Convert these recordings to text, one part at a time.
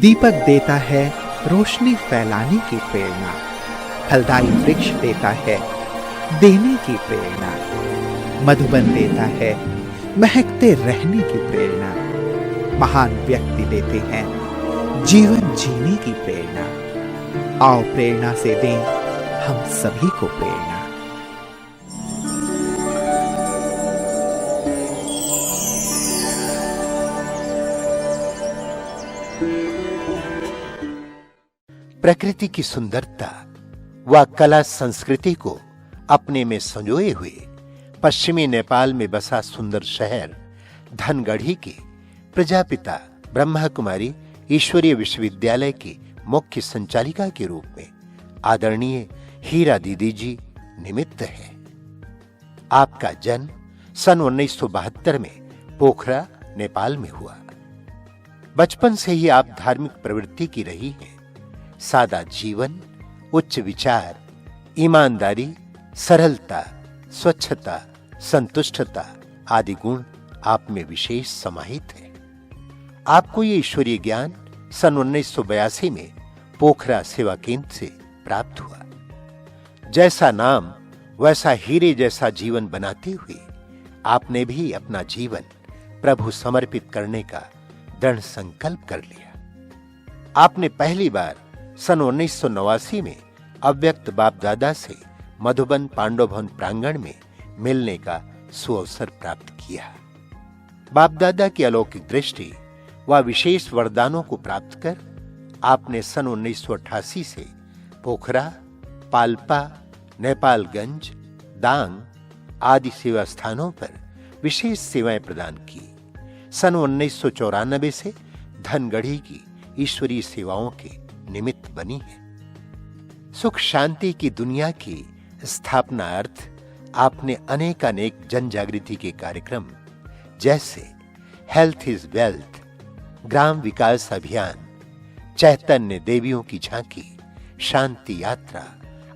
दीपक देता है रोशनी फैलाने की प्रेरणा, फलदायी वृक्ष देता है देने की प्रेरणा, मधुबन देता है महकते रहने की प्रेरणा, महान व्यक्ति देते हैं जीवन जीने की प्रेरणा। आओ प्रेरणा से दें हम सभी को प्रेरणा। प्रकृति की सुंदरता व कला संस्कृति को अपने में संजोए हुए पश्चिमी नेपाल में बसा सुंदर शहर धनगढ़ी के प्रजापिता ब्रह्मा कुमारी ईश्वरीय विश्वविद्यालय की मुख्य संचालिका के रूप में आदरणीय हीरा दीदी जी निमित्त है। आपका जन्म सन 1972 में पोखरा नेपाल में हुआ। बचपन से ही आप धार्मिक प्रवृत्ति की रही हैं। सादा जीवन, उच्च विचार, ईमानदारी, सरलता, स्वच्छता, संतुष्टता आदि गुण आप में विशेष समाहित है। आपको ये ईश्वरीय ज्ञान सन 1982 में पोखरा सेवा केंद्र से प्राप्त हुआ। जैसा नाम वैसा हीरे जैसा जीवन बनाते हुए आपने भी अपना जीवन प्रभु समर्पित करने का दृढ़ संकल्प कर लिया। आपने पहली बार सन 1989 में अव्यक्त बाप दादा से मधुबन पांडव भवन प्रांगण में मिलने का सुअवसर प्राप्त किया। बाप दादा की अलौकिक दृष्टि व विशेष वरदानों को प्राप्त कर आपने सन 1988 से पोखरा, पाल्पा, नेपालगंज, दांग आदि सेवा स्थानों पर विशेष सेवाएं प्रदान की। सन 1994 से धनगढ़ी की ईश्वरीय सेवाओं के निमित्त बनी है। सुख शांति की दुनिया की स्थापना अर्थ आपने अनेक जन जागृति के कार्यक्रम जैसे हेल्थ इज वेल्थ, ग्राम विकास अभियान, चैतन्य देवियों की झांकी, शांति यात्रा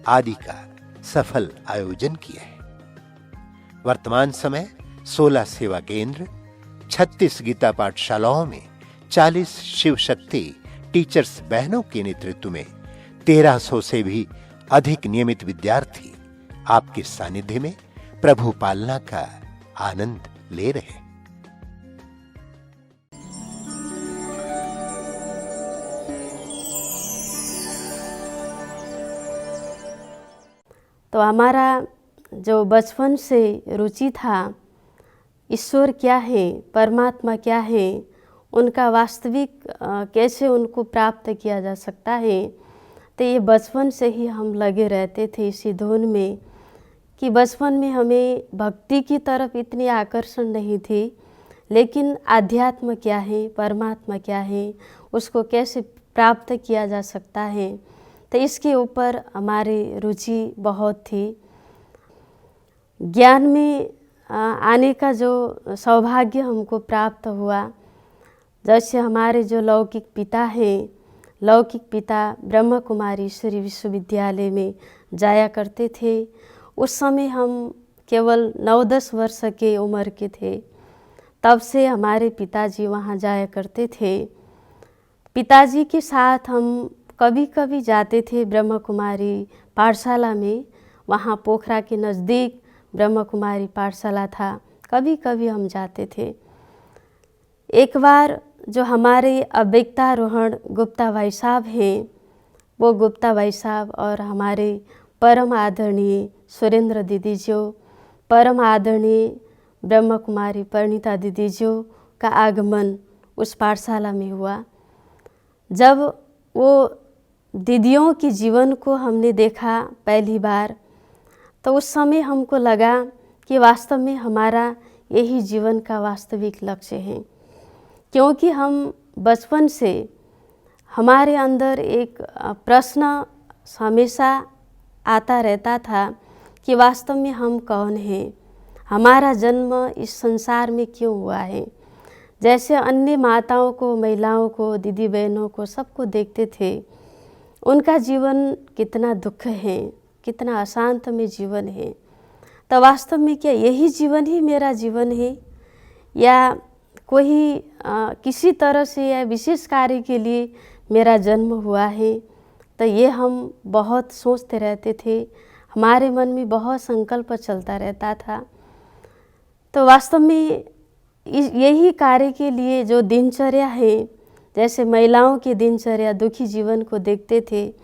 आदि का सफल आयोजन किया है। वर्तमान समय 16 सेवा केंद्र, 36 गीता पाठशालाओं में 40 शिव शक्ति टीचर्स बहनों के नेतृत्व में 1300 से भी अधिक नियमित विद्यार्थी आपके सानिध्य में प्रभु पालना का आनंद ले रहे। तो हमारा जो बचपन से रुचि था, ईश्वर क्या है, परमात्मा क्या है, उनका वास्तविक कैसे उनको प्राप्त किया जा सकता है, तो ये बचपन से ही हम लगे रहते थे इसी धुन में कि बचपन में हमें भक्ति की तरफ इतनी आकर्षण नहीं थी, लेकिन आध्यात्म क्या है, परमात्मा क्या है, उसको कैसे प्राप्त किया जा सकता है, तो इसके ऊपर हमारी रुचि बहुत थी। ज्ञान में आने का जो सौभाग्य हमको प्राप्त हुआ, जैसे हमारे जो लौकिक पिता हैं, लौकिक पिता ब्रह्मा कुमारी ईश्वरीय विश्वविद्यालय में जाया करते थे। उस समय हम केवल 9-10 वर्ष के उम्र के थे। तब से हमारे पिताजी वहाँ जाया करते थे। पिताजी के साथ हम कभी कभी जाते थे ब्रह्मा कुमारी पाठशाला में। वहाँ पोखरा के नज़दीक ब्रह्मा कुमारी पाठशाला था, कभी कभी हम जाते थे। एक बार जो हमारे अव्यक्तारोहण गुप्ता भाई साहब हैं, वो गुप्ता भाई साहब और हमारे परम आदरणीय सुरेंद्र दीदी जो, परम आदरणीय ब्रह्मा कुमारी परिणीता दीदी जो का आगमन उस पाठशाला में हुआ। जब वो दीदियों के जीवन को हमने देखा पहली बार, तो उस समय हमको लगा कि वास्तव में हमारा यही जीवन का वास्तविक लक्ष्य है, क्योंकि हम बचपन से हमारे अंदर एक प्रश्न हमेशा आता रहता था कि वास्तव में हम कौन हैं, हमारा जन्म इस संसार में क्यों हुआ है। जैसे अन्य माताओं को, महिलाओं को, दीदी बहनों को, सबको देखते थे, उनका जीवन कितना दुख है, कितना अशांत में जीवन है, तो वास्तव में क्या यही जीवन ही मेरा जीवन है, या कोई किसी तरह से या विशेष कार्य के लिए मेरा जन्म हुआ है। तो ये हम बहुत सोचते रहते थे, हमारे मन में बहुत संकल्प चलता रहता था। तो वास्तव में यही कार्य के लिए जो दिनचर्या है, जैसे महिलाओं की दिनचर्या दुखी जीवन को देखते थे,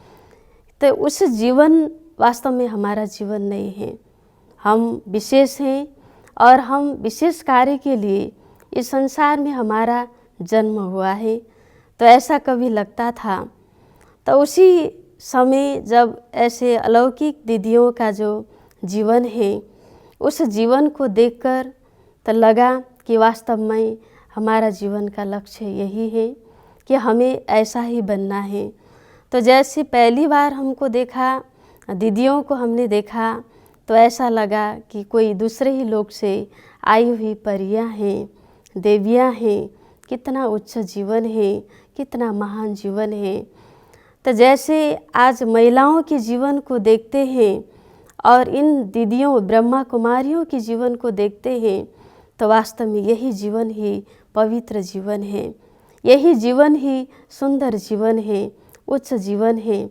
तो उस जीवन वास्तव में हमारा जीवन नहीं है। हम विशेष हैं और हम विशेष कार्य के लिए इस संसार में हमारा जन्म हुआ है। तो ऐसा कभी लगता था। तो उसी समय जब ऐसे अलौकिक दीदियों का जो जीवन है, उस जीवन को देखकर तो लगा कि वास्तव में हमारा जीवन का लक्ष्य यही है कि हमें ऐसा ही बनना है। तो जैसे पहली बार हमको देखा, दीदियों को हमने देखा, तो ऐसा लगा कि कोई दूसरे ही लोक से आई हुई परियां हैं, देवियां हैं। कितना उच्च जीवन है, कितना महान जीवन है। तो जैसे आज महिलाओं के जीवन को देखते हैं और इन दीदियों ब्रह्मा कुमारियों के जीवन को देखते हैं, तो वास्तव में यही जीवन ही पवित्र जीवन है, यही जीवन ही सुंदर जीवन है, उच्च जीवन है।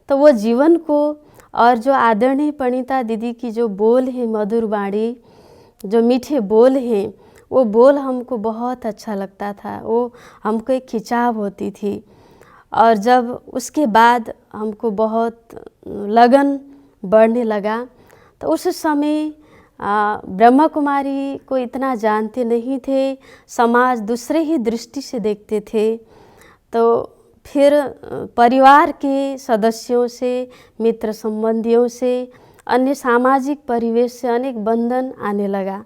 तो वो जीवन को और जो आदरणीय परिणीता दीदी की जो बोल है, मधुर वाणी, जो मीठे बोल हैं, वो बोल हमको बहुत अच्छा लगता था। वो हमको एक खिंचाव होती थी। और जब उसके बाद हमको बहुत लगन बढ़ने लगा, तो उस समय ब्रह्मा कुमारी को इतना जानते नहीं थे, समाज दूसरे ही दृष्टि से देखते थे। तो फिर परिवार के सदस्यों से, मित्र संबंधियों से, अन्य सामाजिक परिवेश से अनेक बंधन आने लगा,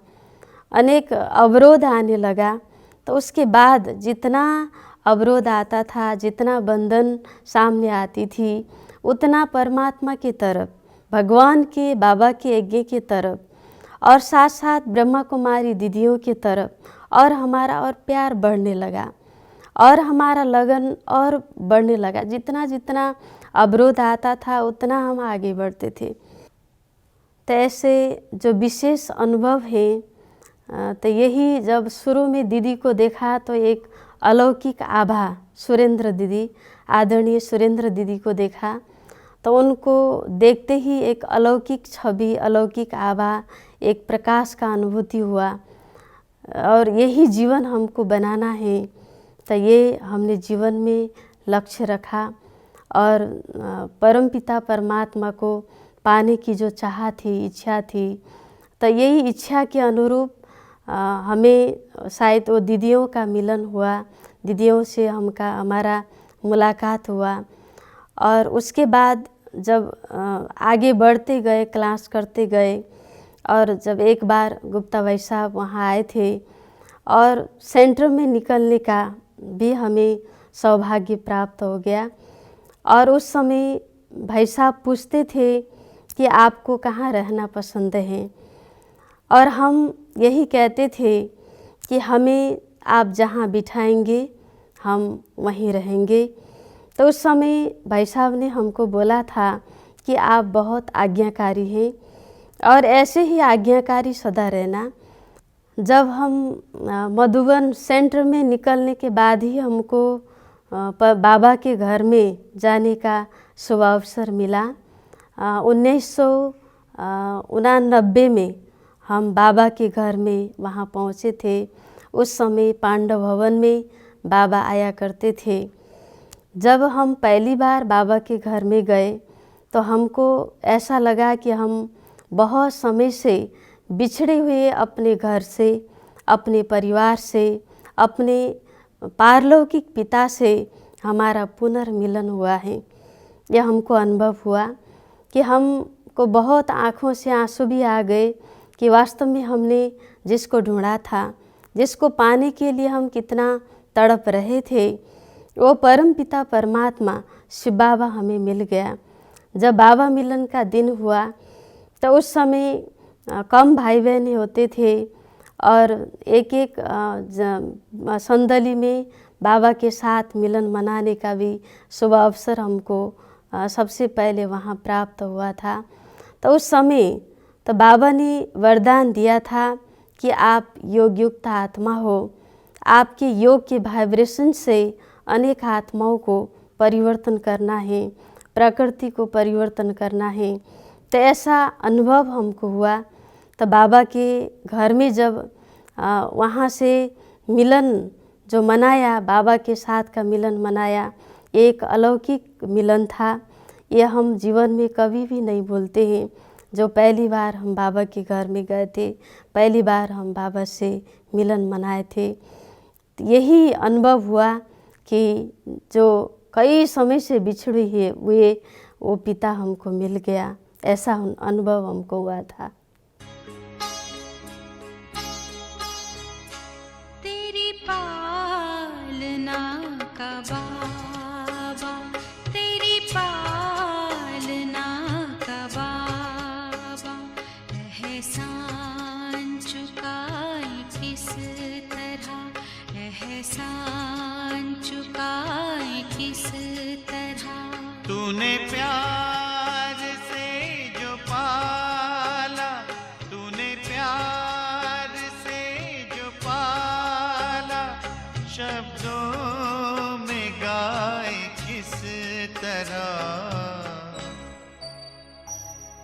अनेक अवरोध आने लगा। तो उसके बाद जितना अवरोध आता था, जितना बंधन सामने आती थी, उतना परमात्मा की तरफ, भगवान के, बाबा के यज्ञ की तरफ और साथ साथ ब्रह्मा कुमारी दीदियों की तरफ और हमारा और प्यार बढ़ने लगा और हमारा लगन और बढ़ने लगा। जितना जितना अवरोध आता था, उतना हम आगे बढ़ते थे। तो ऐसे जो विशेष अनुभव है, तो यही जब शुरू में दीदी को देखा तो एक अलौकिक आभा, सुरेंद्र दीदी, आदरणीय सुरेंद्र दीदी को देखा, तो उनको देखते ही एक अलौकिक छवि, अलौकिक आभा, एक प्रकाश का अनुभूति हुआ। और यही जीवन हमको बनाना है। तो ये हमने जीवन में लक्ष्य रखा और परमपिता परमात्मा को पाने की जो चाह थी, इच्छा थी, तो यही इच्छा के अनुरूप हमें शायद वो दीदियों का मिलन हुआ, दीदियों से हमारा मुलाकात हुआ। और उसके बाद जब आगे बढ़ते गए, क्लास करते गए, और जब एक बार गुप्ता भाई साहब वहाँ आए थे और सेंटर में निकलने का भी हमें सौभाग्य प्राप्त हो गया। और उस समय भाई साहब पूछते थे कि आपको कहाँ रहना पसंद है, और हम यही कहते थे कि हमें आप जहाँ बिठाएंगे हम वहीं रहेंगे। तो उस समय भाई साहब ने हमको बोला था कि आप बहुत आज्ञाकारी हैं और ऐसे ही आज्ञाकारी सदा रहना। जब हम मधुबन सेंटर में निकलने के बाद ही हमको बाबा के घर में जाने का शुभ अवसर मिला। 1999 में हम बाबा के घर में वहाँ पहुँचे थे। उस समय पांडव भवन में बाबा आया करते थे। जब हम पहली बार बाबा के घर में गए तो हमको ऐसा लगा कि हम बहुत समय से बिछड़े हुए अपने घर से, अपने परिवार से, अपने पारलौकिक पिता से हमारा पुनर्मिलन हुआ है। यह हमको अनुभव हुआ कि हमको बहुत आँखों से आंसू भी आ गए कि वास्तव में हमने जिसको ढूंढा था, जिसको पाने के लिए हम कितना तड़प रहे थे, वो परम पिता परमात्मा शिव बाबा हमें मिल गया। जब बाबा मिलन का दिन हुआ तो उस समय कम भाई बहन होते थे और एक एक संदली में बाबा के साथ मिलन मनाने का भी शुभ अवसर हमको सबसे पहले वहाँ प्राप्त हुआ था। तो उस समय तो बाबा ने वरदान दिया था कि आप योग युक्त आत्मा हो, आपके योग के वाइब्रेशन से अनेक आत्माओं को परिवर्तन करना है, प्रकृति को परिवर्तन करना है। तो ऐसा अनुभव हमको हुआ। तो बाबा के घर में जब वहाँ से मिलन जो मनाया, बाबा के साथ का मिलन मनाया, एक अलौकिक मिलन था। ये हम जीवन में कभी भी नहीं भूलते हैं। जो पहली बार हम बाबा के घर में गए थे, पहली बार हम बाबा से मिलन मनाए थे, यही अनुभव हुआ कि जो कई समय से बिछड़े हुए वो पिता हमको मिल गया। ऐसा अनुभव हमको हुआ था। तेरी पालना का बाबा, तेरी पालना का बाबा, एहसान चुकाए किस तरह, एहसान चुकाए किस तरह। तूने प्यार से जो पाला, तूने प्यार से जो पाला, शब्दों में गाए किस तरह।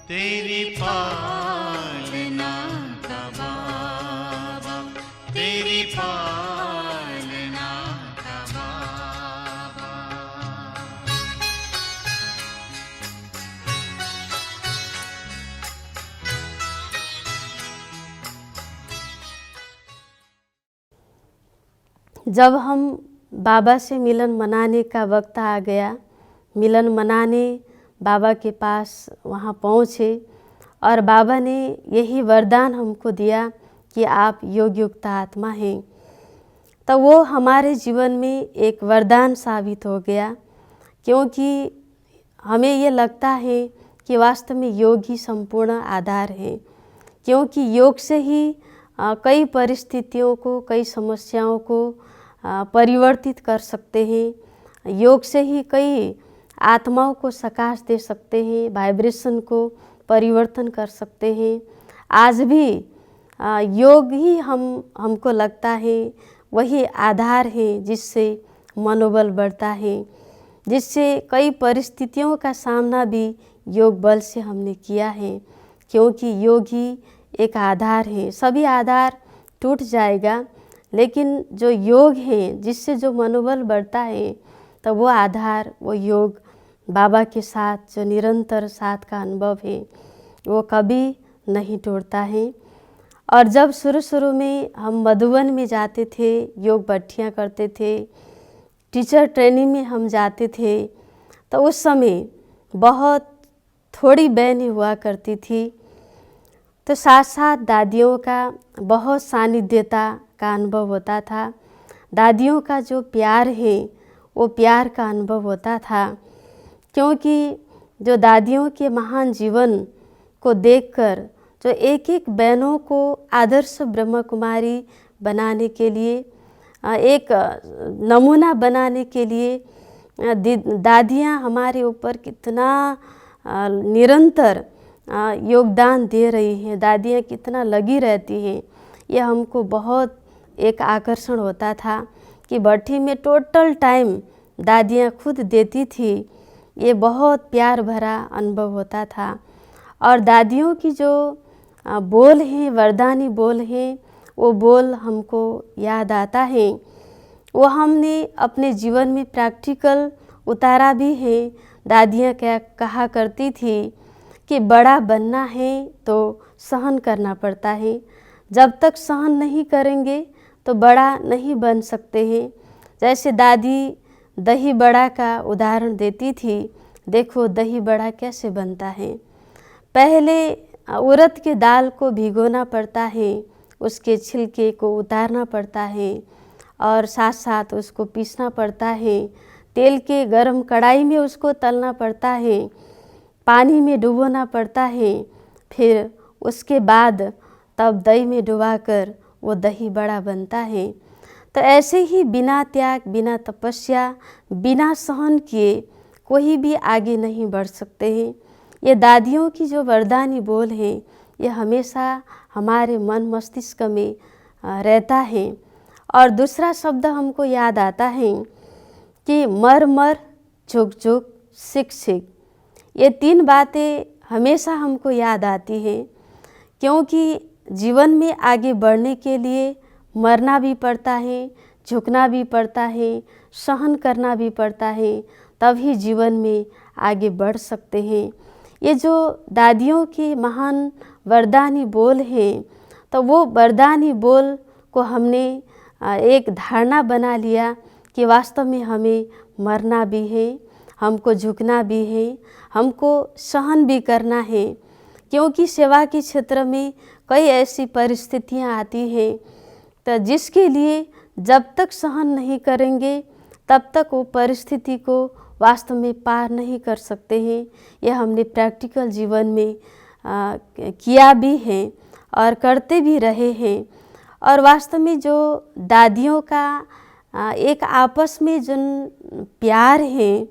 तेरी पालना का बाबा, तेरी पालना का बाबा। जब हम बाबा से मिलन मनाने का वक्त आ गया, मिलन मनाने बाबा के पास वहाँ पहुँचे और बाबा ने यही वरदान हमको दिया कि आप योग युक्त आत्मा हैं। तो वो हमारे जीवन में एक वरदान साबित हो गया, क्योंकि हमें ये लगता है कि वास्तव में योग ही संपूर्ण आधार है। क्योंकि योग से ही कई परिस्थितियों को, कई समस्याओं को परिवर्तित कर सकते हैं। योग से ही कई आत्माओं को सकाश दे सकते हैं, वाइब्रेशन को परिवर्तन कर सकते हैं। आज भी योग ही हमको लगता है वही आधार है जिससे मनोबल बढ़ता है, जिससे कई परिस्थितियों का सामना भी योग बल से हमने किया है। क्योंकि योग ही एक आधार है। सभी आधार टूट जाएगा, लेकिन जो योग है जिससे जो मनोबल बढ़ता है, तो वो आधार, वो योग बाबा के साथ जो निरंतर साथ का अनुभव है वो कभी नहीं टूटता है। और जब शुरू में हम मधुबन में जाते थे, योग भट्टियाँ करते थे, टीचर ट्रेनिंग में हम जाते थे, तो उस समय बहुत थोड़ी बहनें हुआ करती थी। तो साथ साथ दादियों का बहुत सानिध्यता का अनुभव होता था। दादियों का जो प्यार है वो प्यार का अनुभव होता था। क्योंकि जो दादियों के महान जीवन को देखकर जो एक एक बहनों को आदर्श ब्रह्म कुमारी बनाने के लिए, एक नमूना बनाने के लिए दादियाँ हमारे ऊपर कितना निरंतर योगदान दे रही हैं, दादियाँ कितना लगी रहती हैं, ये हमको बहुत एक आकर्षण होता था कि भट्टी में टोटल टाइम दादियाँ खुद देती थी। ये बहुत प्यार भरा अनुभव होता था। और दादियों की जो बोल हैं, वरदानी बोल हैं, वो बोल हमको याद आता है। वो हमने अपने जीवन में प्रैक्टिकल उतारा भी है। दादियाँ क्या कहा करती थी कि बड़ा बनना है तो सहन करना पड़ता है। जब तक सहन नहीं करेंगे तो बड़ा नहीं बन सकते हैं। जैसे दादी दही बड़ा का उदाहरण देती थी। देखो दही बड़ा कैसे बनता है। पहले उड़द के दाल को भिगोना पड़ता है, उसके छिलके को उतारना पड़ता है और साथ साथ उसको पीसना पड़ता है। तेल के गरम कढ़ाई में उसको तलना पड़ता है, पानी में डुबोना पड़ता है, फिर उसके बाद तब दही में डुबाकर वो दही बड़ा बनता है। तो ऐसे ही बिना त्याग, बिना तपस्या, बिना सहन किए कोई भी आगे नहीं बढ़ सकते हैं। ये दादियों की जो वरदानी बोल है, ये हमेशा हमारे मन मस्तिष्क में रहता है। और दूसरा शब्द हमको याद आता है कि मर मर झुक झुक सिक सिक। ये 3 बातें हमेशा हमको याद आती हैं, क्योंकि जीवन में आगे बढ़ने के लिए मरना भी पड़ता है, झुकना भी पड़ता है, सहन करना भी पड़ता है, तभी जीवन में आगे बढ़ सकते हैं। ये जो दादियों के महान वरदानी बोल हैं, तो वो वरदानी बोल को हमने एक धारणा बना लिया कि वास्तव में हमें मरना भी है, हमको झुकना भी है, हमको सहन भी करना है, क्योंकि सेवा के क्षेत्र में कई ऐसी परिस्थितियां आती हैं तो जिसके लिए जब तक सहन नहीं करेंगे तब तक वो परिस्थिति को वास्तव में पार नहीं कर सकते हैं। यह हमने प्रैक्टिकल जीवन में किया भी है और करते भी रहे हैं। और वास्तव में जो दादियों का एक आपस में जो प्यार है,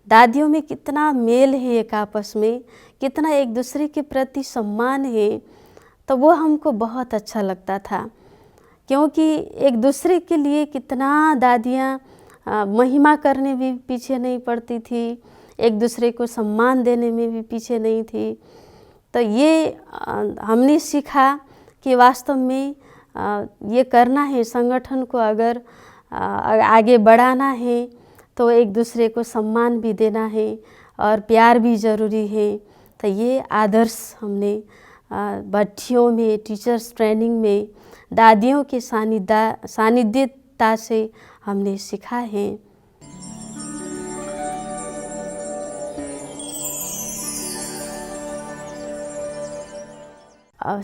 दादियों में कितना मेल है, एक आपस में कितना एक दूसरे के प्रति सम्मान है, तो वो हमको बहुत अच्छा लगता था। क्योंकि एक दूसरे के लिए कितना दादियाँ महिमा करने में भी पीछे नहीं पड़ती थी, एक दूसरे को सम्मान देने में भी पीछे नहीं थी। तो ये हमने सीखा कि वास्तव में ये करना है, संगठन को अगर आगे बढ़ाना है तो एक दूसरे को सम्मान भी देना है और प्यार भी ज़रूरी है। तो ये आदर्श हमने भट्टियों में, टीचर्स ट्रेनिंग में दादियों के सानिध्यता से हमने सीखा है।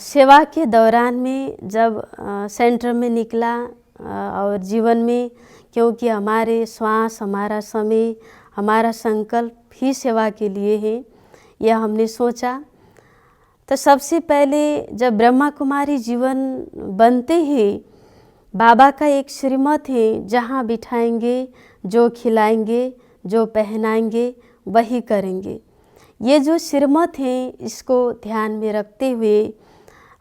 सेवा के दौरान में जब सेंटर में निकला और जीवन में, क्योंकि हमारे श्वास, हमारा समय, हमारा संकल्प ही सेवा के लिए है, यह हमने सोचा। तो सबसे पहले जब ब्रह्मा कुमारी जीवन बनते ही बाबा का एक श्रीमत है, जहाँ बिठाएंगे, जो खिलाएंगे, जो पहनाएंगे, वही करेंगे। ये जो श्रीमत है, इसको ध्यान में रखते हुए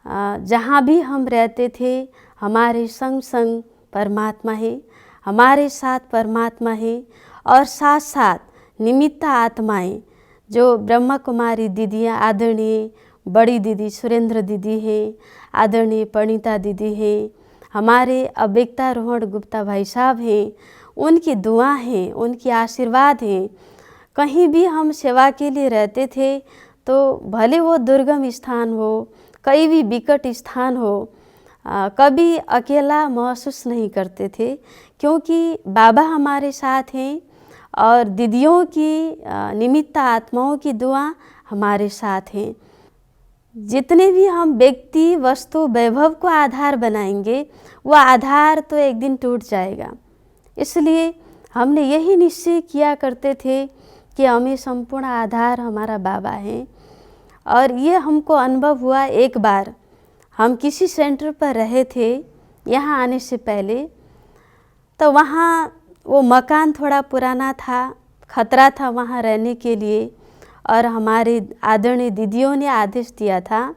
जहाँ भी हम रहते थे, हमारे संग संग परमात्मा है, हमारे साथ परमात्मा है, और साथ साथ निमित्त आत्माएं जो ब्रह्मा कुमारी दीदियाँ, आदरणीय बड़ी दीदी सुरेंद्र दीदी है, आदरणीय परिणीता दीदी है, हमारे अव्यक्तारोहण गुप्ता भाई साहब हैं, उनकी दुआ हैं, उनकी आशीर्वाद हैं। कहीं भी हम सेवा के लिए रहते थे तो भले वो दुर्गम स्थान हो, कहीं भी विकट स्थान हो, कभी अकेला महसूस नहीं करते थे, क्योंकि बाबा हमारे साथ हैं और दीदियों की निमित्त आत्माओं की दुआ हमारे साथ हैं। जितने भी हम व्यक्ति, वस्तु, वैभव को आधार बनाएंगे, वह आधार तो एक दिन टूट जाएगा। इसलिए हमने यही निश्चय किया करते थे कि हमें संपूर्ण आधार हमारा बाबा है। और ये हमको अनुभव हुआ, एक बार हम किसी सेंटर पर रहे थे यहाँ आने से पहले, तो वहाँ वो मकान थोड़ा पुराना था, खतरा था वहाँ रहने के लिए, और हमारे आदरणीय दीदियों ने आदेश दिया था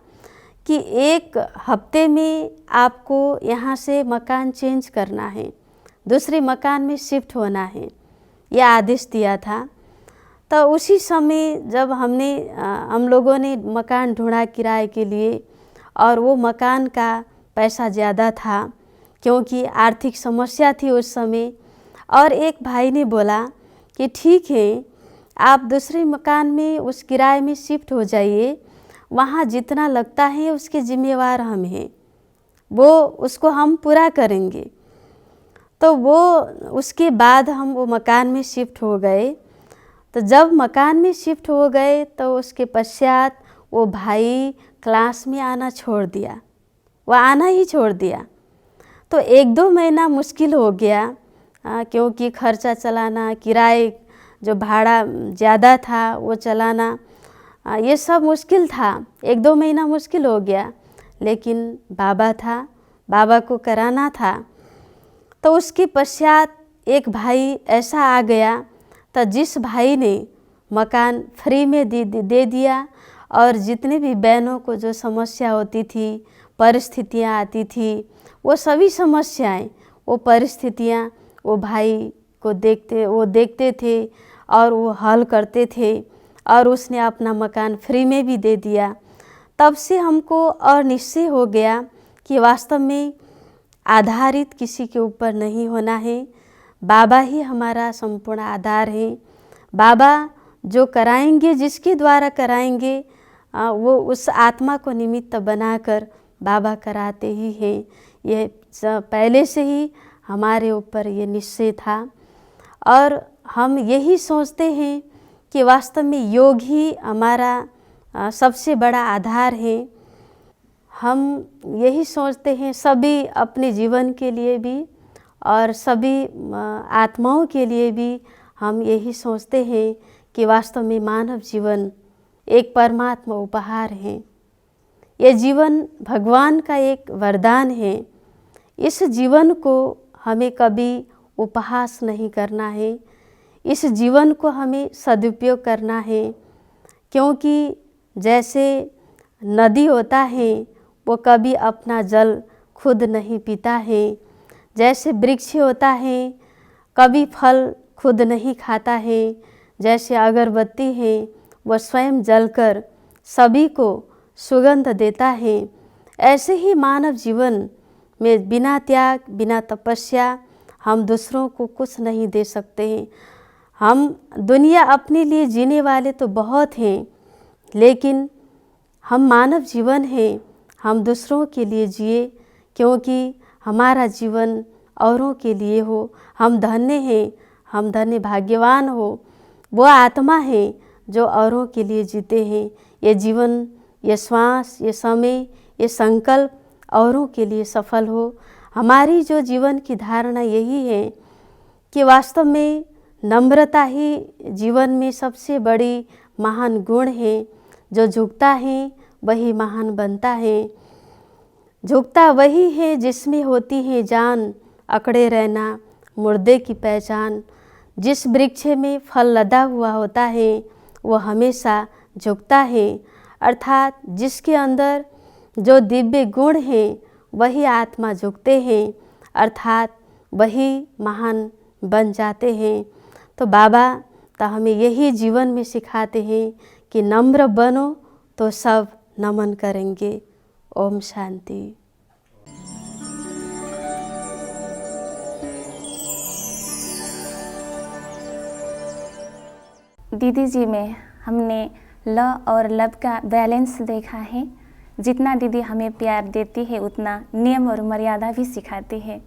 कि 1 हफ्ते में आपको यहाँ से मकान चेंज करना है, दूसरे मकान में शिफ्ट होना है, यह आदेश दिया था। तो उसी समय जब हम लोगों ने मकान ढूंढा किराए के लिए, और वो मकान का पैसा ज़्यादा था क्योंकि आर्थिक समस्या थी उस समय, और एक भाई ने बोला कि ठीक है, आप दूसरे मकान में उस किराए में शिफ्ट हो जाइए, वहाँ जितना लगता है उसके जिम्मेवार हम हैं, वो उसको हम पूरा करेंगे। तो वो उसके बाद हम वो मकान में शिफ्ट हो गए। तो जब मकान में शिफ्ट हो गए तो उसके पश्चात वो भाई क्लास में आना छोड़ दिया, वो आना ही छोड़ दिया। तो 1-2 महीना मुश्किल हो गया, क्योंकि खर्चा चलाना, किराए जो भाड़ा ज़्यादा था वो चलाना, ये सब मुश्किल था। 1-2 महीना मुश्किल हो गया, लेकिन बाबा था, बाबा को कराना था। तो उसके पश्चात एक भाई ऐसा आ गया, तो जिस भाई ने मकान फ्री में दे दिया, और जितने भी बहनों को जो समस्या होती थी, परिस्थितियाँ आती थी, वो सभी समस्याएं, वो परिस्थितियाँ वो भाई को देखते थे, और वो हल करते थे और उसने अपना मकान फ्री में भी दे दिया। तब से हमको और निश्चय हो गया कि वास्तव में आधारित किसी के ऊपर नहीं होना है, बाबा ही हमारा संपूर्ण आधार है। बाबा जो कराएंगे, जिसके द्वारा कराएंगे, वो उस आत्मा को निमित्त बनाकर बाबा कराते ही हैं। ये पहले से ही हमारे ऊपर ये निश्चय था और हम यही सोचते हैं कि वास्तव में योग ही हमारा सबसे बड़ा आधार है। हम यही सोचते हैं सभी अपने जीवन के लिए भी और सभी आत्माओं के लिए भी हम यही सोचते हैं कि वास्तव में मानव जीवन एक परमात्मा उपहार है। ये जीवन भगवान का एक वरदान है। इस जीवन को हमें कभी उपहास नहीं करना है, इस जीवन को हमें सदुपयोग करना है। क्योंकि जैसे नदी होता है वो कभी अपना जल खुद नहीं पीता है, जैसे वृक्ष होता है कभी फल खुद नहीं खाता है, जैसे अगरबत्ती है वह स्वयं जलकर सभी को सुगंध देता है, ऐसे ही मानव जीवन में बिना त्याग, बिना तपस्या हम दूसरों को कुछ नहीं दे सकते हैं। हम दुनिया अपने लिए जीने वाले तो बहुत हैं, लेकिन हम मानव जीवन हैं, हम दूसरों के लिए जिए, क्योंकि हमारा जीवन औरों के लिए हो। हम धन्य हैं, हम धन्य भाग्यवान हो, वो आत्मा है जो औरों के लिए जीते हैं। ये जीवन, ये श्वास, ये समय, ये संकल्प औरों के लिए सफल हो। हमारी जो जीवन की धारणा यही है कि वास्तव में नम्रता ही जीवन में सबसे बड़ी महान गुण है। जो झुकता है वही महान बनता है। झुकता वही है जिसमें होती है जान, अकड़े रहना मुर्दे की पहचान। जिस वृक्ष में फल लदा हुआ होता है वो हमेशा झुकता है, अर्थात जिसके अंदर जो दिव्य गुण हैं वही आत्मा झुकते हैं, अर्थात वही महान बन जाते हैं। तो बाबा तो हमें यही जीवन में सिखाते हैं कि नम्र बनो तो सब नमन करेंगे। ओम शांति। दीदी जी में हमने ल और लब का बैलेंस देखा है। जितना दीदी हमें प्यार देती है उतना नियम और मर्यादा भी सिखाती है।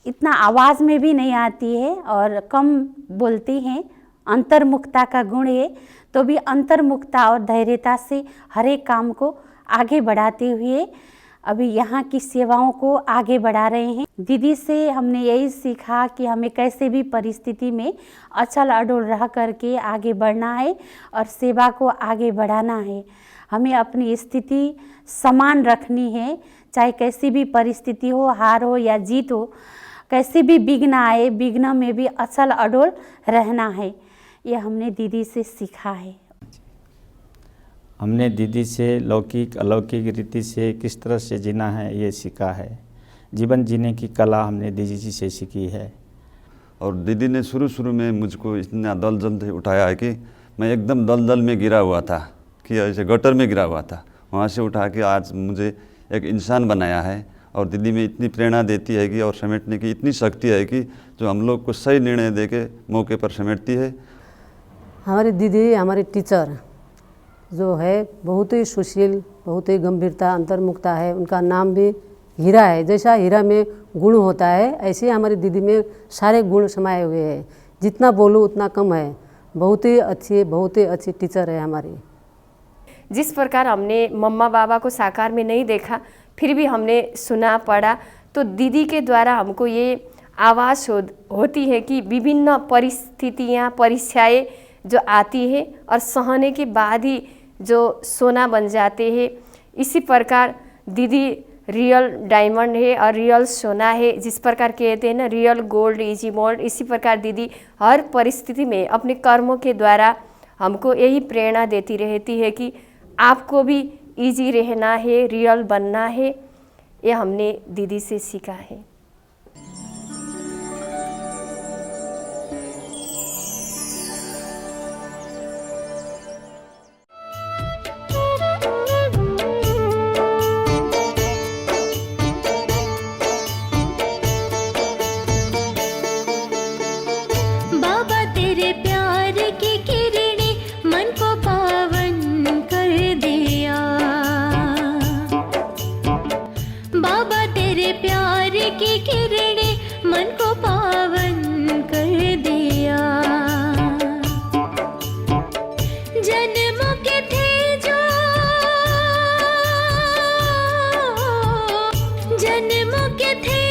इतना आवाज़ में भी नहीं आती है और कम बोलती हैं। अंतर्मुखता का गुण है, तो भी अंतर्मुखता और धैर्यता से हर एक काम को आगे बढ़ाते हुए अभी यहाँ की सेवाओं को आगे बढ़ा रहे हैं। दीदी से हमने यही सीखा कि हमें कैसे भी परिस्थिति में अचल अडोल रह करके आगे बढ़ना है और सेवा को आगे बढ़ाना है। हमें अपनी स्थिति समान रखनी है, चाहे कैसी भी परिस्थिति हो, हार हो या जीत हो, कैसे भी विघ्न आए, विघ्न में भी अचल अडोल रहना है। ये हमने दीदी से सीखा है। हमने दीदी से लौकिक अलौकिक रीति से किस तरह से जीना है ये सीखा है। जीवन जीने की कला हमने दीदी जी से सीखी है। और दीदी ने शुरू में मुझको इतना दलदल से उठाया है कि मैं एकदम दलदल में गिरा हुआ था, कि ऐसे गटर में गिरा हुआ था, वहाँ से उठा के आज मुझे एक इंसान बनाया है। और दीदी में इतनी प्रेरणा देती है कि और समेटने की इतनी शक्ति है कि जो हम लोग को सही निर्णय दे के मौके पर समेटती है। हमारी दीदी हमारी टीचर जो है बहुत ही सुशील, बहुत ही गंभीरता, अंतर्मुखता है। उनका नाम भी हीरा है। जैसा हीरा में गुण होता है ऐसे हमारी दीदी में सारे गुण समाये हुए हैं। जितना बोलूँ उतना कम है। बहुत ही अच्छी टीचर है हमारी। जिस प्रकार हमने मम्मा बाबा को साकार में नहीं देखा, फिर भी हमने सुना पढ़ा, तो दीदी के द्वारा हमको ये आवाज़ होती है कि विभिन्न परिस्थितियाँ, परीक्षाएँ जो आती है और सहने के बाद ही जो सोना बन जाते हैं, इसी प्रकार दीदी रियल डायमंड है और रियल सोना है। जिस प्रकार कहते हैं ना, रियल गोल्ड इजी मोल्ड, इसी प्रकार दीदी हर परिस्थिति में अपने कर्मों के द्वारा हमको यही प्रेरणा देती रहती है कि आपको भी इजी रहना है, रियल बनना है। ये हमने दीदी से सीखा है। योग्य थे